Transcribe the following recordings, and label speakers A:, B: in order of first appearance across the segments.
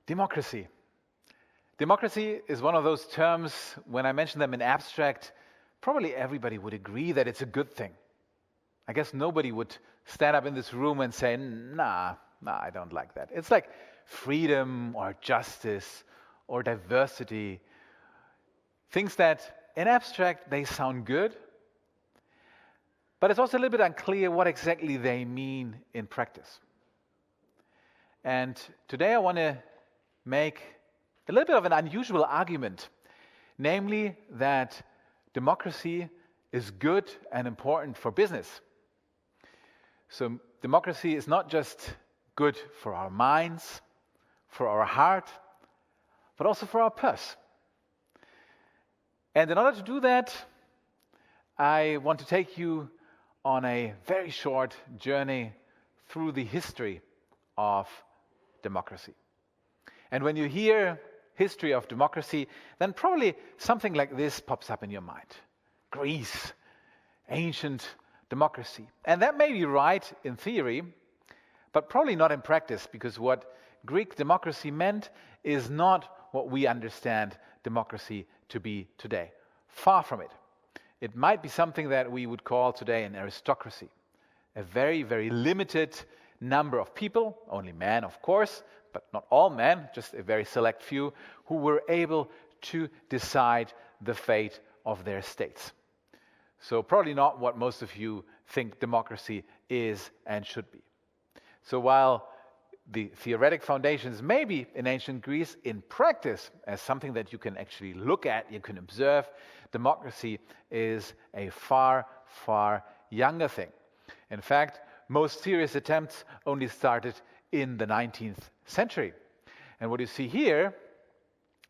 A: Democracy. Democracy is one of those terms, when I mention them in abstract, probably everybody would agree that it's a good thing. I guess nobody would stand up in this room and say, nah, I don't like that. It's like freedom or justice or diversity. Things that, in abstract, they sound good, but it's also a little bit unclear what exactly they mean in practice. And today I want to make a little bit of an unusual argument, namely that democracy is good and important for business. So democracy is not just good for our minds, for our heart, but also for our purse. And in order to do that, I want to take you on a very short journey through the history of democracy. And when you hear history of democracy, then probably something like this pops up in your mind. Greece, ancient democracy. And that may be right in theory, but probably not in practice, because what Greek democracy meant is not what we understand democracy to be today. Far from it. It might be something that we would call today an aristocracy. A very, very limited number of people, only men, of course, but not all men, just a very select few, who were able to decide the fate of their states. So probably not what most of you think democracy is and should be. So while the theoretic foundations may be in ancient Greece, in practice, as something that you can actually look at, you can observe, democracy is a far, far younger thing. In fact, most serious attempts only started in the 19th century. And what you see here,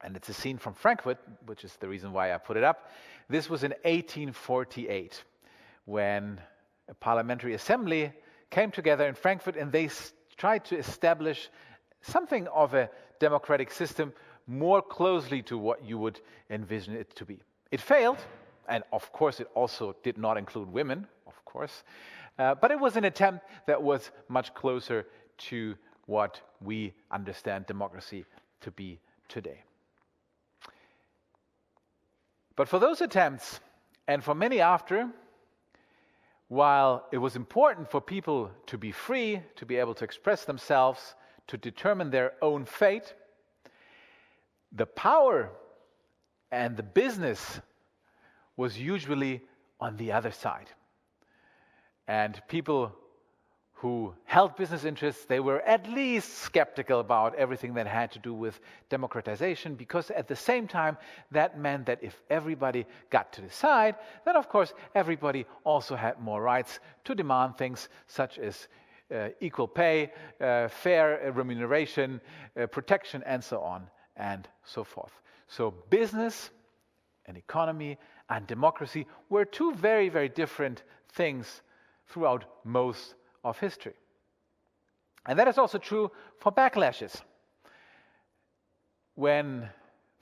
A: and it's a scene from Frankfurt, which is the reason why I put it up, this was in 1848, when a parliamentary assembly came together in Frankfurt and they tried to establish something of a democratic system more closely to what you would envision it to be. It failed, and of course it also did not include women, of course, but it was an attempt that was much closer to what we understand democracy to be today. But for those attempts, and for many after, while it was important for people to be free, to be able to express themselves, to determine their own fate, the power and the business was usually on the other side. And people who held business interests, they were at least skeptical about everything that had to do with democratization, because at the same time, that meant that if everybody got to decide, then of course everybody also had more rights to demand things such as equal pay, fair remuneration, protection, and so on and so forth. So business and economy and democracy were two very, very different things throughout most of history. And that is also true for backlashes. When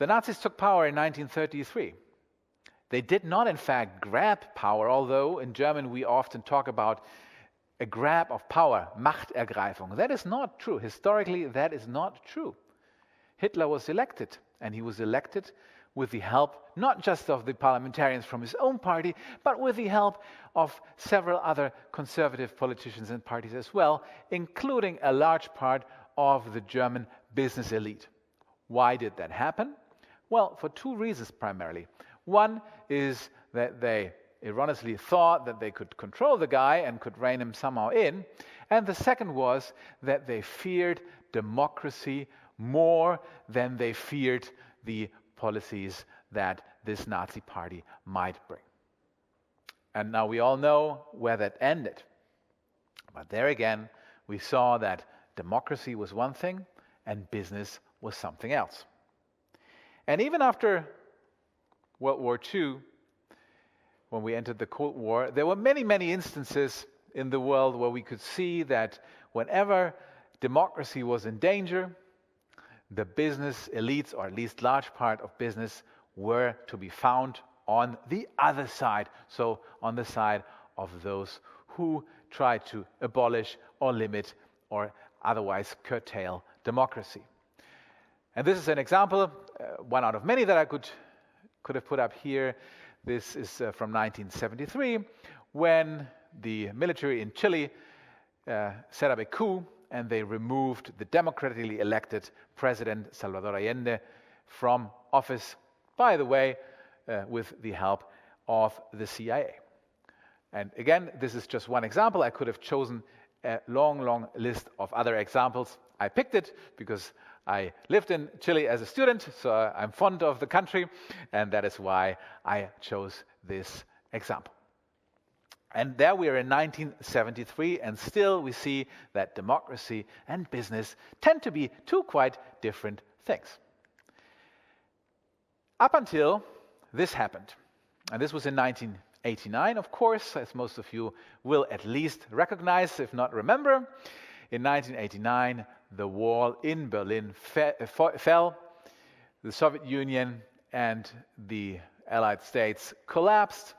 A: the Nazis took power in 1933, they did not in fact grab power, although in German we often talk about a grab of power, Machtergreifung. That is not true. Historically, that is not true. Hitler was elected, and he was elected with the help not just of the parliamentarians from his own party, but with the help of several other conservative politicians and parties as well, including a large part of the German business elite. Why did that happen? Well, for two reasons primarily. One is that they erroneously thought that they could control the guy and could rein him somehow in. And the second was that they feared democracy more than they feared the policies that this Nazi party might bring. And now we all know where that ended. But there again, we saw that democracy was one thing and business was something else. And even after World War II, when we entered the Cold War, there were many, many instances in the world where we could see that whenever democracy was in danger, the business elites, or at least large part of business, were to be found on the other side. So on the side of those who try to abolish or limit or otherwise curtail democracy. And this is an example, one out of many that I could have put up here. This is from 1973, when the military in Chile set up a coup, and they removed the democratically elected President Salvador Allende from office, by the way, with the help of the CIA. And again, this is just one example. I could have chosen a long list of other examples. I picked it because I lived in Chile as a student, so I'm fond of the country, and that is why I chose this example. And there we are in 1973, and still we see that democracy and business tend to be two quite different things. Up until this happened, and this was in 1989, of course, as most of you will at least recognize, if not remember. In 1989, the wall in Berlin fell, the Soviet Union and the Allied States collapsed,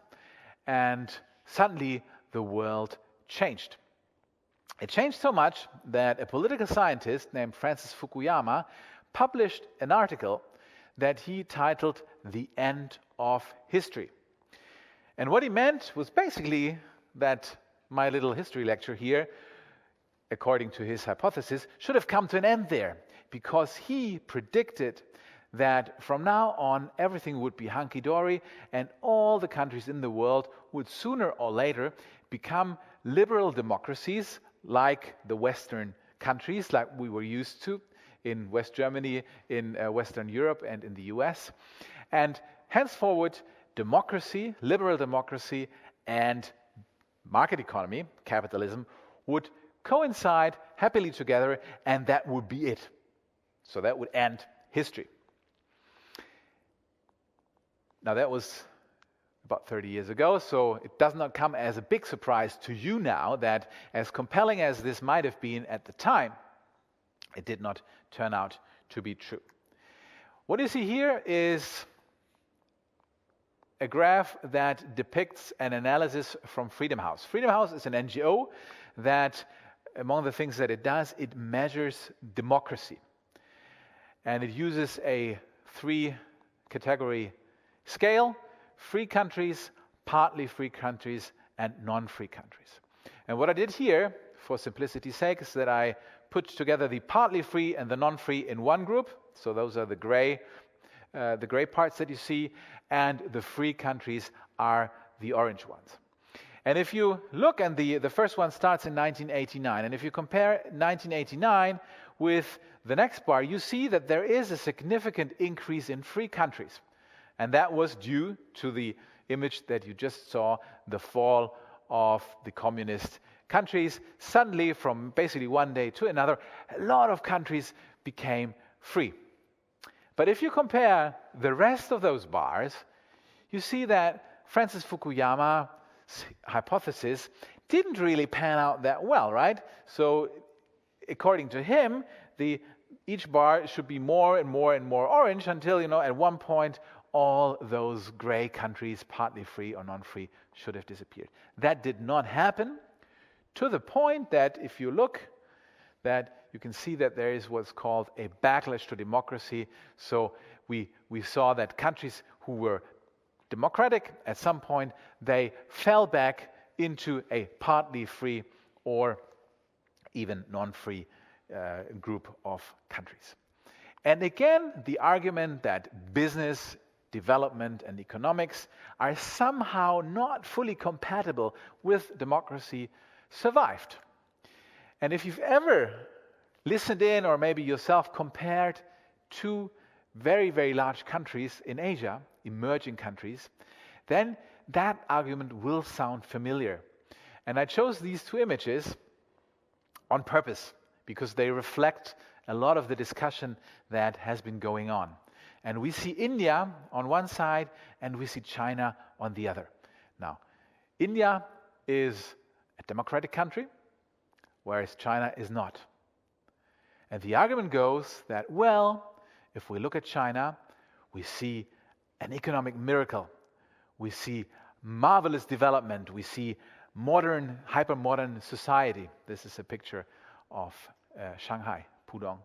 A: and suddenly the world changed. It changed so much that a political scientist named Francis Fukuyama published an article that he titled "The End of History." And what he meant was basically that my little history lecture here, according to his hypothesis, should have come to an end there, because he predicted that from now on everything would be hunky-dory and all the countries in the world would sooner or later become liberal democracies like the Western countries, like we were used to in West Germany, in Western Europe and in the US. And henceforward, democracy, liberal democracy, and market economy, capitalism, would coincide happily together, and that would be it. So that would end history. Now that was about 30 years ago, so it does not come as a big surprise to you now that, as compelling as this might have been at the time, it did not turn out to be true. What you see here is a graph that depicts an analysis from Freedom House. Freedom House is an NGO that, among the things that it does, it measures democracy. And it uses a 3-category scale: free countries, partly free countries, and non-free countries. And what I did here, for simplicity's sake, is that I put together the partly free and the non-free in one group. So those are the gray parts that you see, and the free countries are the orange ones. And if you look, and the first one starts in 1989, and if you compare 1989 with the next bar, you see that there is a significant increase in free countries. And that was due to the image that you just saw, the fall of the communist countries. Suddenly, from basically one day to another, a lot of countries became free. But if you compare the rest of those bars, you see that Francis Fukuyama's hypothesis didn't really pan out that well, right? So according to him, each bar should be more and more and more orange until, at one point, all those gray countries, partly free or non-free, should have disappeared. That did not happen, to the point that if you look, that you can see that there is what's called a backlash to democracy. So we saw that countries who were democratic, at some point, they fell back into a partly free or even non-free group of countries. And again, the argument that business, development, and economics are somehow not fully compatible with democracy survived. And if you've ever listened in, or maybe yourself compared two very, very large countries in Asia, emerging countries, then that argument will sound familiar. And I chose these two images on purpose because they reflect a lot of the discussion that has been going on. And we see India on one side, and we see China on the other. Now, India is a democratic country, whereas China is not. And the argument goes that, well, if we look at China, we see an economic miracle. We see marvelous development. We see modern, hyper-modern society. This is a picture of Shanghai, Pudong.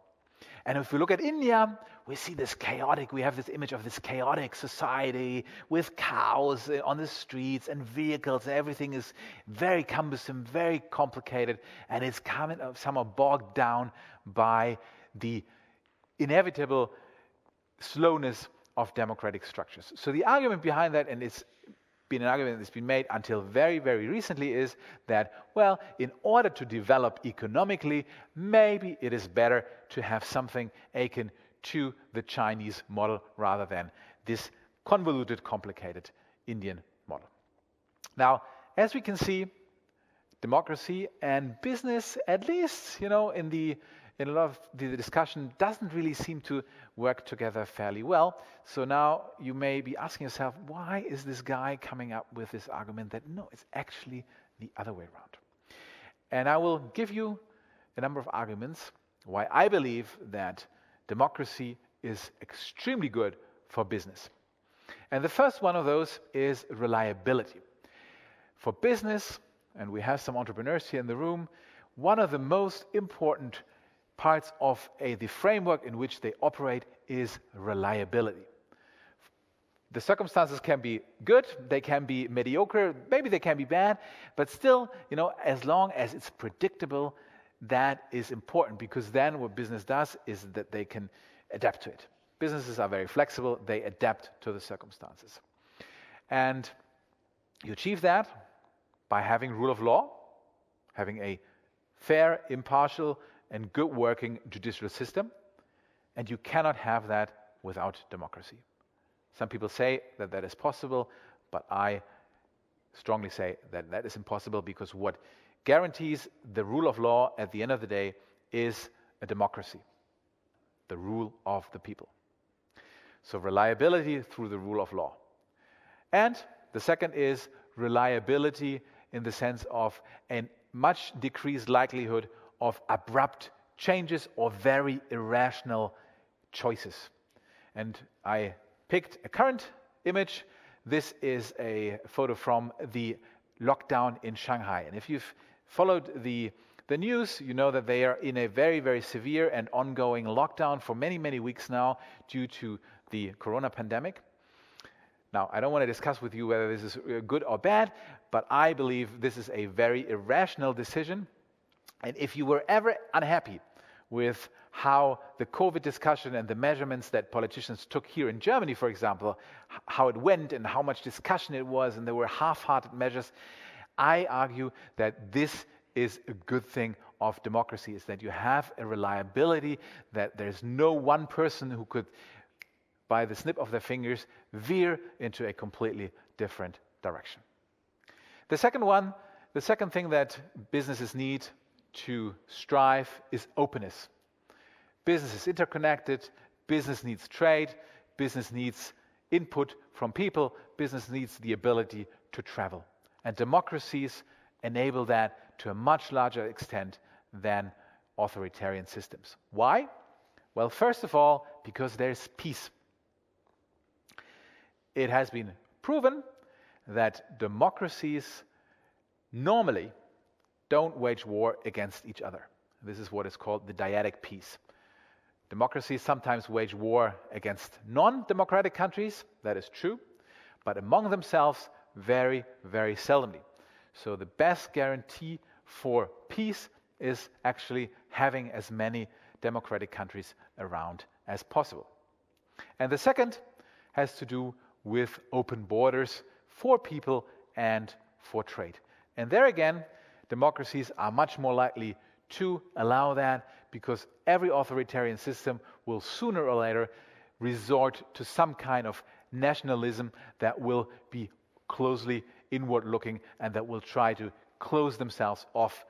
A: And if we look at India, we see this chaotic, we have this image of this chaotic society with cows on the streets and vehicles, and everything is very cumbersome, very complicated, and it's somehow bogged down by the inevitable slowness of democratic structures. So the argument behind that, and it's been an argument that's been made until very, very recently, is that, well, in order to develop economically, maybe it is better to have something akin to the Chinese model rather than this convoluted, complicated Indian model. Now, as we can see, democracy and business, at least, in a lot of the discussion, doesn't really seem to work together fairly well. So now you may be asking yourself, why is this guy coming up with this argument that no, it's actually the other way around? And I will give you a number of arguments why I believe that democracy is extremely good for business. And the first one of those is reliability. For business, and we have some entrepreneurs here in the room, one of the most important parts of the framework in which they operate is reliability. The circumstances can be good, they can be mediocre, maybe they can be bad, but still, as long as it's predictable, that is important, because then what business does is that they can adapt to it. Businesses are very flexible, they adapt to the circumstances. And you achieve that by having rule of law, having a fair, impartial, and good working judicial system, and you cannot have that without democracy. Some people say that that is possible, but I strongly say that that is impossible, because what guarantees the rule of law at the end of the day is a democracy, the rule of the people. So reliability through the rule of law. And the second is reliability in the sense of a much decreased likelihood of abrupt changes or very irrational choices. And I picked a current image. This is a photo from the lockdown in Shanghai. And if you've followed the news, you know that they are in a very, very severe and ongoing lockdown for many, many weeks now due to the corona pandemic. Now, I don't want to discuss with you whether this is good or bad, but I believe this is a very irrational decision. And if you were ever unhappy with how the COVID discussion and the measurements that politicians took here in Germany, for example, how it went and how much discussion it was, and there were half-hearted measures, I argue that this is a good thing of democracy, is that you have a reliability, that there's no one person who could, by the snip of their fingers, veer into a completely different direction. The second thing that businesses need to strive is openness. Business is interconnected, business needs trade, business needs input from people, business needs the ability to travel. And democracies enable that to a much larger extent than authoritarian systems. Why? Well, first of all, because there's peace. It has been proven that democracies normally don't wage war against each other. This is what is called the dyadic peace. Democracies sometimes wage war against non-democratic countries, that is true, but among themselves, very, very seldomly. So the best guarantee for peace is actually having as many democratic countries around as possible. And the second has to do with open borders for people and for trade. And there again, democracies are much more likely to allow that, because every authoritarian system will sooner or later resort to some kind of nationalism that will be closely inward-looking and that will try to close themselves off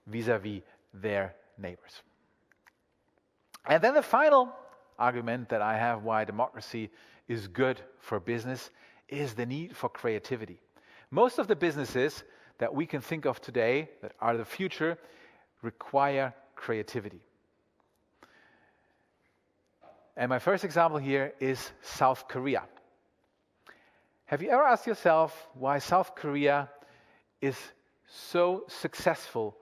A: vis-à-vis their neighbors. And then the final argument that I have why democracy is good for business is the need for creativity. Most of the businesses that we can think of today that are the future require creativity. And my first example here is South Korea. Have you ever asked yourself why South Korea is so successful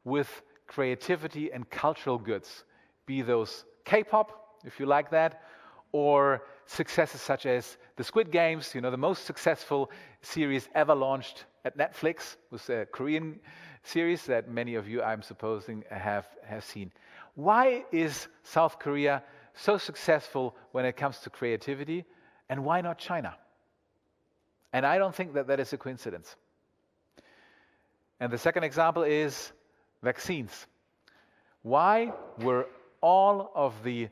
A: with creativity and cultural goods, be those K-pop, if you like that, or successes such as the Squid Games, the most successful series ever launched at Netflix, was a Korean series that many of you, I'm supposing, have seen. Why is South Korea so successful when it comes to creativity, and why not China? And I don't think that is a coincidence. And the second example is vaccines. Why were all of the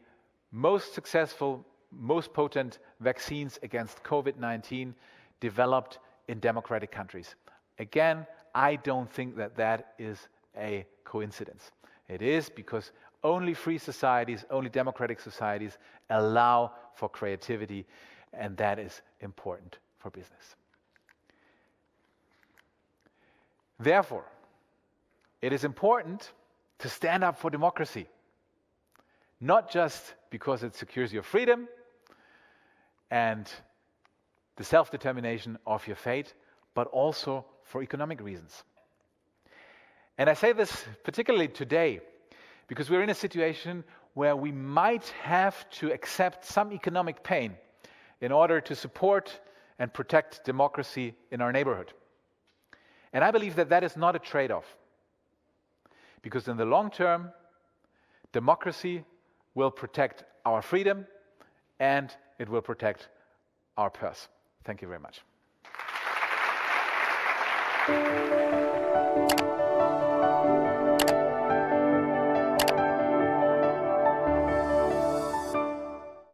A: most successful, most potent vaccines against COVID-19 developed in democratic countries? Again, I don't think that is a coincidence. It is because only free societies, only democratic societies allow for creativity, and that is important for business. Therefore, it is important to stand up for democracy, not just because it secures your freedom and the self-determination of your fate, but also for economic reasons. And I say this particularly today because we're in a situation where we might have to accept some economic pain in order to support and protect democracy in our neighborhood. And I believe that is not a trade-off, because in the long term, democracy will protect our freedom and it will protect our purse. Thank you very much.